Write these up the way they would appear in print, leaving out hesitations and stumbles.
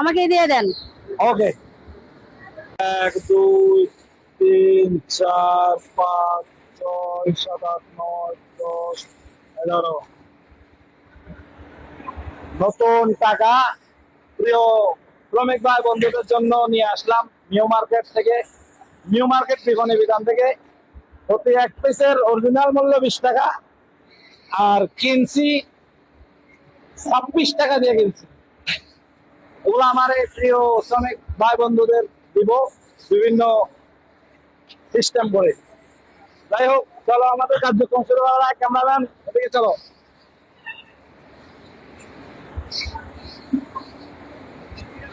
আমাকে দিয়ে দেন। ওকে, 1 2 3 4 5 6 7 8 9 10 11 নতুন টাকা প্রিয় শ্রমিক ভাই বন্ধুদের জন্য নিয়ে আসলাম নিউ মার্কেট থেকে, নিউ মার্কেট বিপণী বিতান থেকে। প্রতি 1 পিসের অরিজিনাল মূল্য 20 টাকা, আর কিনছি 26 টাকা দিয়ে কিনছি। ওগুলো আমার এই প্রিয় শ্রমিক ভাই বন্ধুদের দিব বিভিন্ন সিস্টেম করে। যাই হোক, চলো আমাদের কার্যক্রম শুরু করা যাক। ক্যামেরাম্যান এদিকে চলো।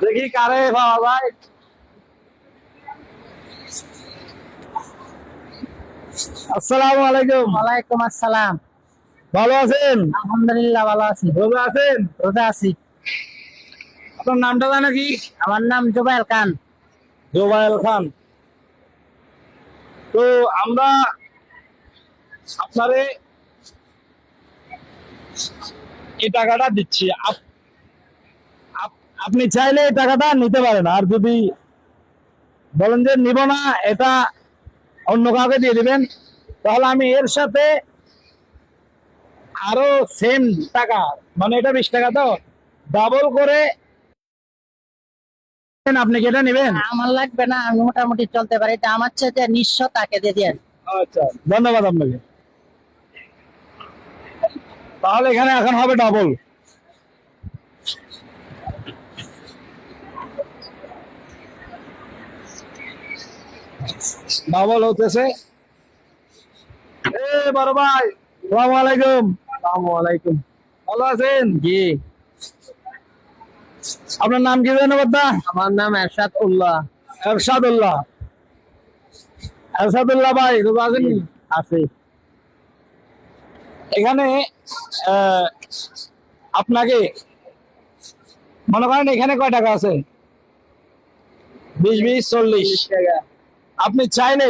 দেখি কারে পাওয়া যায়। আসসালামু আলাইকুম। ওয়ালাইকুম আসসালাম। ভালো আছেন? আলহামদুলিল্লাহ ভালো আছি। রোজা আছেন? রোজা আছি। আপনার নামটা জানো কি? আমার নাম জুবাইর খান। জুবাইর খান। তো আমরা আপনারে এই টাকাটা দিচ্ছি, আপনি চাইলে এই টাকাটা নিতে পারেন। আর যদি বলেন যে নিব না, এটা অন্য কাউকে দিয়ে দিবেন, তাহলে আমি এর সাথে আরো সেম টাকা, মানে এটা 20 টাকা, তো ডাবল করে আপনি কি এটা নেবেন? আমার লাগবে না, আমি মোটামুটি চলতে পারি। এটা আমার চেয়ে নিঃস্ব তাকে দিয়ে দেন। আচ্ছা, ধন্যবাদ আপনাকে। তাহলে এখানে এখন হবে ডাবল। ডাবল হতেছে। এ বড় ভাই, আসসালামু আলাইকুম। আসসালামু আলাইকুম। ভালো আছেন? জি, আপনার নাম কি জানো কথা? আমার নাম এরশাদ উল্লাহ। এরশাদুল্লাহ। এরশাদুল্লাহ ভাই, রোজা আছেন? আছে। এখানে আপনাকে মনে করেন এখানে কয় টাকা আছে? 20 20 40 টাকা। আপনি চাইলে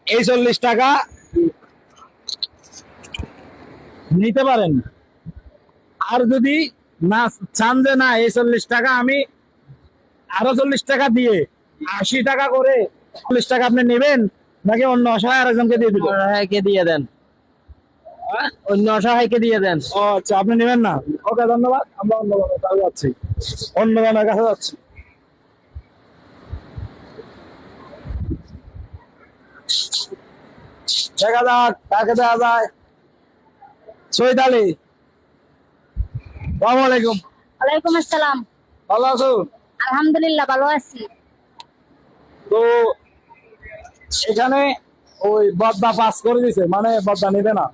এই 40 টাকা নিতে পারেন। আর যদি না চান যে না এই 40 টাকা আমি আরো 40 টাকা দিয়ে 80 টাকা করে 40 টাকা আপনি নেবেন, নাকি অন্য অসহায় আরেকজনকে দিয়ে দিবেন? অসহায়কে দিয়ে দেন, অন্য অসহায়কে দিয়ে দেন। ও আচ্ছা, আপনি নেবেন না। ওকে, ধন্যবাদ। আমরা অন্য জনের কাছে যাচ্ছি, অন্য জনের কাছে যাচ্ছি। দেখা যাক কাকে দেওয়া যায়। শহীদ আলী, আসসালামু আলাইকুম। ওয়ালাইকুম আসসালাম। ভালো আছো? আলহামদুলিল্লাহ ভালো আছি। তো এখানে ওই বদনা পাস করে দিছে, মানে বদনা নিবে না,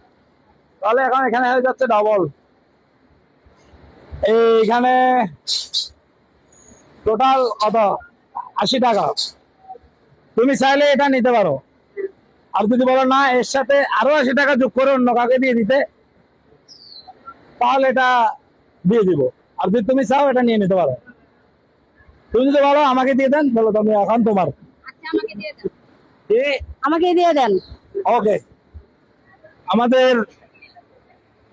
তাহলে এখন এখানে হয়ে যাচ্ছে ডাবল। এইখানে টোটাল কত? 80 টাকা। তুমি চাইলে এটা নিতে পারো। আর যদি বলো না এর সাথে আরো 80 টাকা যোগ করে অন্য কাউকে দিয়ে দিতে, তাহলে এটা দিয়ে দিব। আর যদি তুমি চাও এটা নিয়ে নিতে পারো। তুমি যদি বলো আমাকে দিয়ে দেন, বলো তুমি এখন তোমার। আচ্ছা, আমাকে দিয়ে দেন। আমাকে দিয়ে দেন। ওকে, আমাদের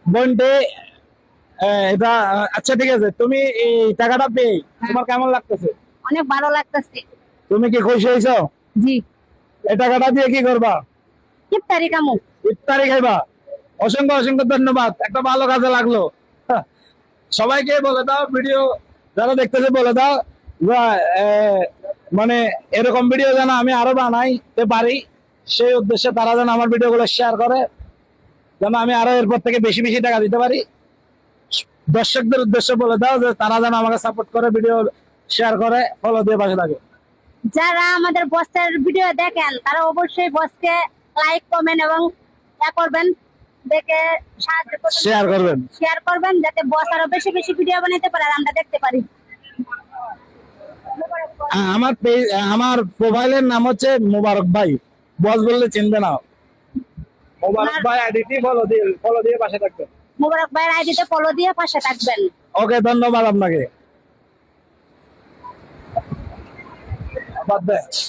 বন্ডে এটা আচ্ছা ঠিক আছে। তুমি এই টাকাটা পেয়ে তোমার কেমন লাগতেছে? অনেক ভালো লাগতেছে। তুমি কি খুশি হয়েছো? জি। এই টাকাটা দিয়ে কি করবা? ইফতারি কামু। ইফতারি খাইবা। অসংখ্য অসংখ্য ধন্যবাদ, একটা ভালো কাজে লাগলো। হ্যাঁ, সবাইকে বলে দাও, ভিডিও যারা দেখতেছে বলে দাও মানে এরকম ভিডিও যেন আমি আরো বানাইতে পারি, সেই উদ্দেশ্যে তারা যেন আমার ভিডিও গুলো শেয়ার করে, যেন আমি আরো এরপর থেকে বেশি বেশি টাকা দিতে পারি। দর্শকদের উদ্দেশ্যে বলে দাও যে তারা যেন আমাকে সাপোর্ট করে, ভিডিও শেয়ার করে, ফলো দিয়ে পাশে থাকে। যারা আমাদের বসের ভিডিও দেখেন তারা অবশ্যই বসকে লাইক কমেন্ট এবং করবেন, দেখে সাহায্য করবেন, শেয়ার করবেন, যাতে বস আরো বেশি বেশি ভিডিও বানাইতে পারে আর আমরা দেখতে পারি। আমার প্রোফাইলের নাম হচ্ছে মোবারক ভাই, বস বললে চিনবে না। মোবারক ভাই আইডিটি ফলো দিয়ে পাশে থাকবেন। মোবারক ভাইয়ের আইডিতে ফলো দিয়ে পাশে থাকবেন। ওকে, ধন্যবাদ আপনাকে।